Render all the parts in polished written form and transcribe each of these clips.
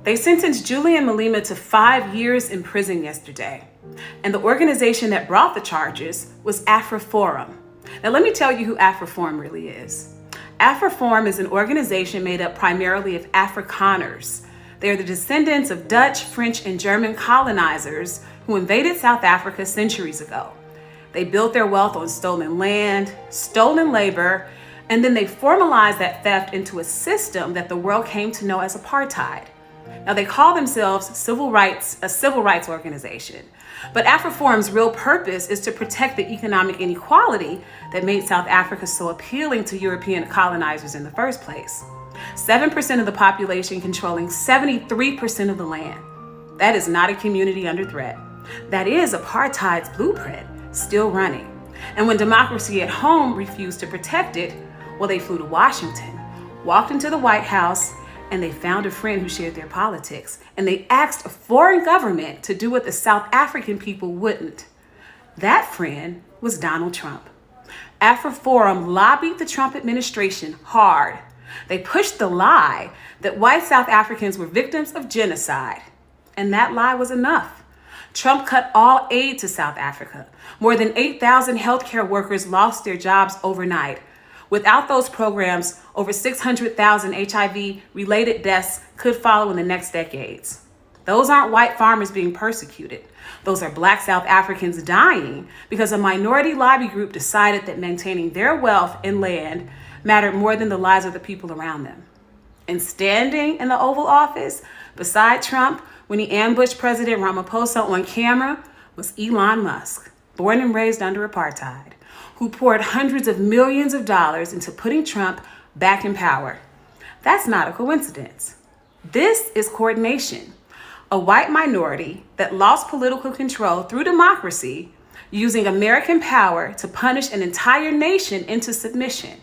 They sentenced Julian Malema to 5 years in prison yesterday. And the organization that brought the charges was AfriForum. Now let me tell you who AfriForum really is. AfriForum is an organization made up primarily of Afrikaners. They are the descendants of Dutch, French, and German colonizers who invaded South Africa centuries ago. They built their wealth on stolen land, stolen labor, and then they formalized that theft into a system that the world came to know as apartheid. Now they call themselves a civil rights organization, but AfriForum's real purpose is to protect the economic inequality that made South Africa so appealing to European colonizers in the first place. 7% of the population controlling 73% of the land. That is not a community under threat. That is apartheid's blueprint, still running. And when democracy at home refused to protect it, well, they flew to Washington, walked into the White House, and they found a friend who shared their politics. And they asked a foreign government to do what the South African people wouldn't. That friend was Donald Trump. AfriForum lobbied the Trump administration hard. They pushed the lie that white South Africans were victims of genocide. And that lie was enough. Trump cut all aid to South Africa. More than 8,000 healthcare workers lost their jobs overnight. Without those programs, over 600,000 HIV-related deaths could follow in the next decades. Those aren't white farmers being persecuted. Those are Black South Africans dying because a minority lobby group decided that maintaining their wealth and land mattered more than the lives of the people around them. And standing in the Oval Office beside Trump when he ambushed President Ramaphosa on camera was Elon Musk, born and raised under apartheid, who poured hundreds of millions of dollars into putting Trump back in power. That's not a coincidence. This is coordination. A white minority that lost political control through democracy, using American power to punish an entire nation into submission.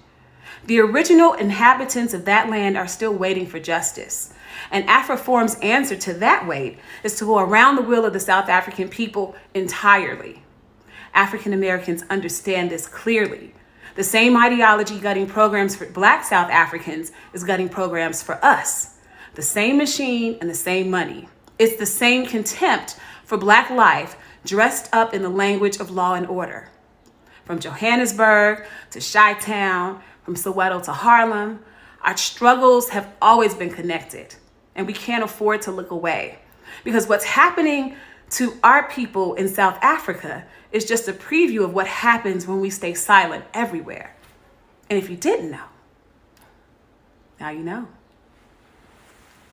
The original inhabitants of that land are still waiting for justice. And AfriForum's answer to that wait is to go around the will of the South African people entirely. African Americans understand this clearly. The same ideology gutting programs for Black South Africans is gutting programs for us. The same machine and the same money. It's the same contempt for Black life dressed up in the language of law and order. From Johannesburg to Chi-Town, from Soweto to Harlem, our struggles have always been connected, and we can't afford to look away. Because what's happening to our people in South Africa is just a preview of what happens when we stay silent everywhere. And if you didn't know, now you know.